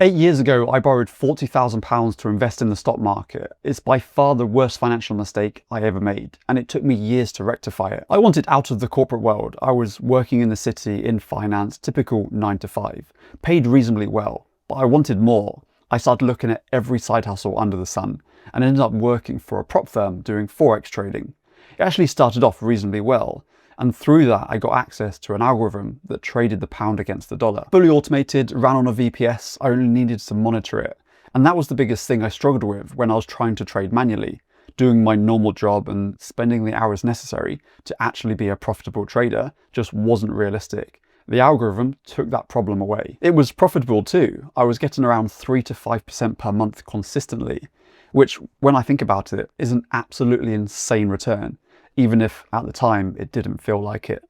8 years ago, I borrowed £40,000 to invest in the stock market. It's by far the worst financial mistake I ever made, and it took me years to rectify it. I wanted out of the corporate world. I was working in the city in finance, typical 9 to 5, paid reasonably well, but I wanted more. I started looking at every side hustle under the sun and ended up working for a prop firm doing Forex trading. It actually started off reasonably well, and through that I got access to an algorithm that traded the pound against the dollar. Fully automated, ran on a VPS, I only needed to monitor it. And that was the biggest thing I struggled with when I was trying to trade manually. Doing my normal job and spending the hours necessary to actually be a profitable trader just wasn't realistic. The algorithm took that problem away. It was profitable too. I was getting around 3 to 5% per month consistently, which, when I think about it, is an absolutely insane return, even if at the time it didn't feel like it.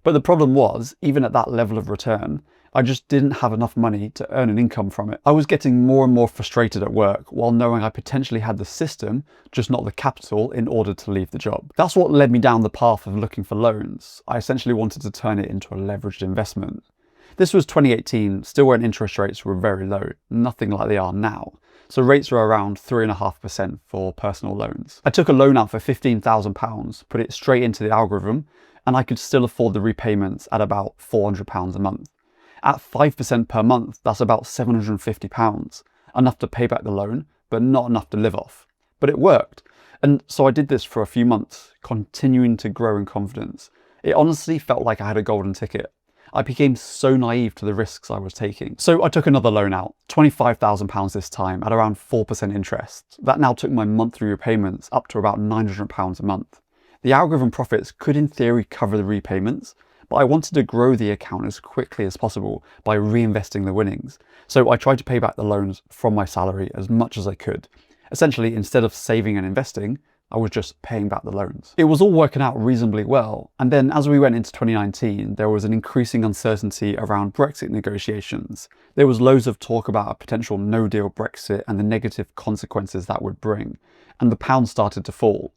But the problem was, even at that level of return, I just didn't have enough money to earn an income from it. I was getting more and more frustrated at work while knowing I potentially had the system, just not the capital in order to leave the job. That's what led me down the path of looking for loans. I essentially wanted to turn it into a leveraged investment. This was 2018, still when interest rates were very low, nothing like they are now. So rates were around 3.5% for personal loans. I took a loan out for £15,000, put it straight into the algorithm, and I could still afford the repayments at about £400 a month. At 5% per month, that's about £750, enough to pay back the loan, but not enough to live off. But it worked. And so I did this for a few months, continuing to grow in confidence. It honestly felt like I had a golden ticket. I became so naive to the risks I was taking. So I took another loan out, £25,000 this time at around 4% interest. That now took my monthly repayments up to about £900 a month. The algorithm profits could in theory cover the repayments, but I wanted to grow the account as quickly as possible by reinvesting the winnings. So I tried to pay back the loans from my salary as much as I could. Essentially, instead of saving and investing, I was just paying back the loans. It was all working out reasonably well. And then as we went into 2019, there was an increasing uncertainty around Brexit negotiations. There was loads of talk about a potential no-deal Brexit and the negative consequences that would bring. And the pound started to fall.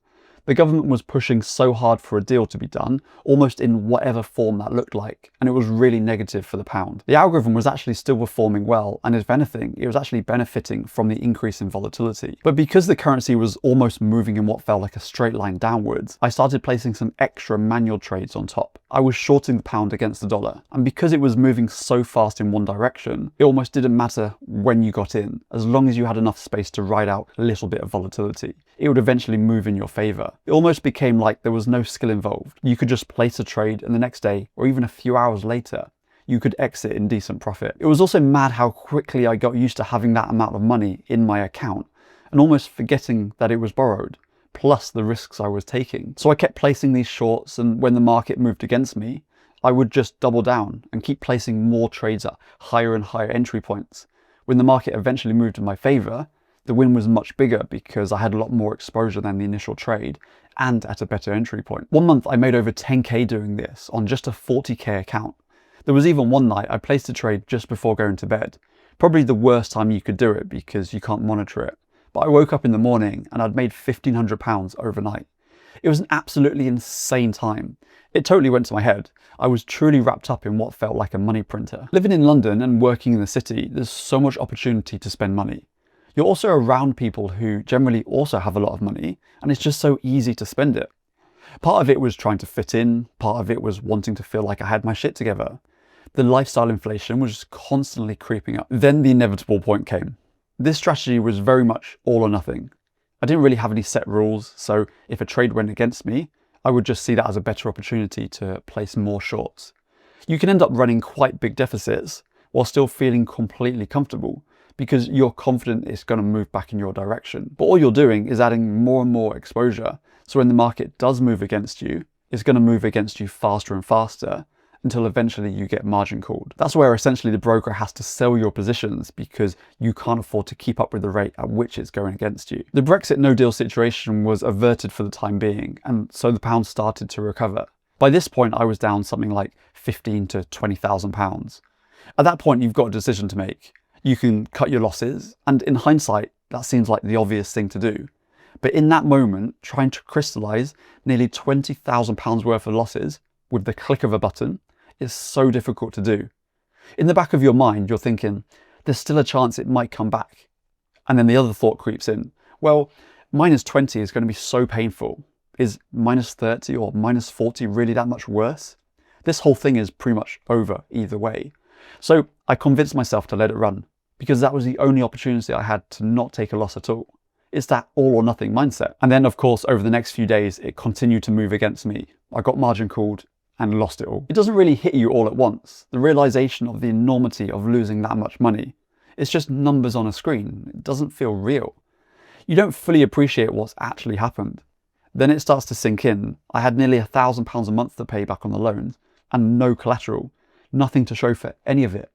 The government was pushing so hard for a deal to be done, almost in whatever form that looked like, and it was really negative for the pound. The algorithm was actually still performing well, and if anything, it was actually benefiting from the increase in volatility. But because the currency was almost moving in what felt like a straight line downwards, I started placing some extra manual trades on top. I was shorting the pound against the dollar, and because it was moving so fast in one direction, it almost didn't matter when you got in, as long as you had enough space to ride out a little bit of volatility. It would eventually move in your favor. It almost became like there was no skill involved. You could just place a trade and the next day, or even a few hours later, you could exit in decent profit. It was also mad how quickly I got used to having that amount of money in my account and almost forgetting that it was borrowed, plus the risks I was taking. So I kept placing these shorts, and when the market moved against me, I would just double down and keep placing more trades at higher and higher entry points. When the market eventually moved in my favor, the win was much bigger because I had a lot more exposure than the initial trade and at a better entry point. One month I made over 10k doing this on just a 40k account. There was even one night I placed a trade just before going to bed. Probably the worst time you could do it because you can't monitor it. But I woke up in the morning and I'd made £1,500 overnight. It was an absolutely insane time. It totally went to my head. I was truly wrapped up in what felt like a money printer. Living in London and working in the city, there's so much opportunity to spend money. You're also around people who generally also have a lot of money, and it's just so easy to spend it. Part of it was trying to fit in, part of it was wanting to feel like I had my shit together. The lifestyle inflation was just constantly creeping up. Then the inevitable point came. This strategy was very much all or nothing. I didn't really have any set rules, so if a trade went against me, I would just see that as a better opportunity to place more shorts. You can end up running quite big deficits while still feeling completely comfortable, because you're confident it's going to move back in your direction. But all you're doing is adding more and more exposure. So when the market does move against you, it's going to move against you faster and faster until eventually you get margin called. That's where essentially the broker has to sell your positions because you can't afford to keep up with the rate at which it's going against you. The Brexit no-deal situation was averted for the time being, and so the pound started to recover. By this point, I was down something like £15,000 to £20,000. At that point, you've got a decision to make. You can cut your losses, and in hindsight, that seems like the obvious thing to do. But in that moment, trying to crystallize nearly £20,000 worth of losses with the click of a button is so difficult to do. In the back of your mind, you're thinking, there's still a chance it might come back. And then the other thought creeps in, well, -20 is going to be so painful. Is -30 or -40 really that much worse? This whole thing is pretty much over either way. So I convinced myself to let it run, because that was the only opportunity I had to not take a loss at all. It's that all or nothing mindset. And then of course, over the next few days, it continued to move against me. I got margin called and lost it all. It doesn't really hit you all at once. The realization of the enormity of losing that much money. It's just numbers on a screen. It doesn't feel real. You don't fully appreciate what's actually happened. Then it starts to sink in. I had nearly £1,000 a month to pay back on the loans and no collateral, nothing to show for any of it.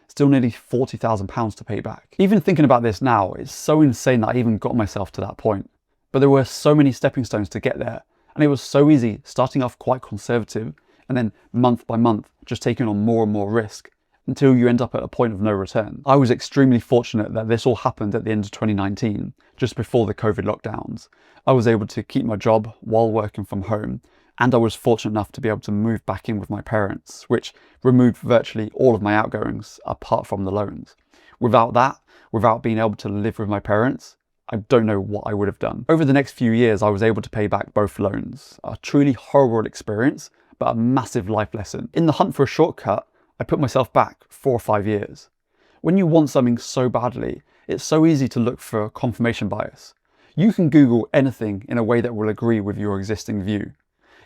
Still nearly £40,000 to pay back. Even thinking about this now, it's so insane that I even got myself to that point. But there were so many stepping stones to get there. And it was so easy, starting off quite conservative and then month by month, just taking on more and more risk until you end up at a point of no return. I was extremely fortunate that this all happened at the end of 2019, just before the COVID lockdowns. I was able to keep my job while working from home, and I was fortunate enough to be able to move back in with my parents, which removed virtually all of my outgoings apart from the loans. Without that, without being able to live with my parents, I don't know what I would have done. Over the next few years, I was able to pay back both loans. A truly horrible experience, but a massive life lesson. In the hunt for a shortcut, I put myself back 4 or 5 years. When you want something so badly, it's so easy to look for confirmation bias. You can Google anything in a way that will agree with your existing view.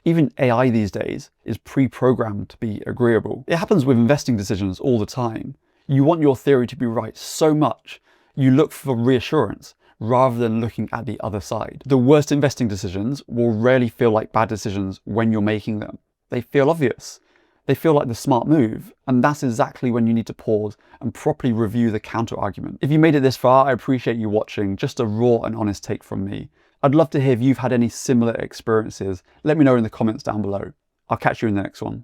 Even AI these days is pre-programmed to be agreeable. It happens with investing decisions all the time. You want your theory to be right so much, you look for reassurance rather than looking at the other side. The worst investing decisions will rarely feel like bad decisions when you're making them. They feel obvious. They feel like the smart move, and that's exactly when you need to pause and properly review the counter argument. If you made it this far, I appreciate you watching. Just a raw and honest take from me. I'd love to hear if you've had any similar experiences. Let me know in the comments down below. I'll catch you in the next one.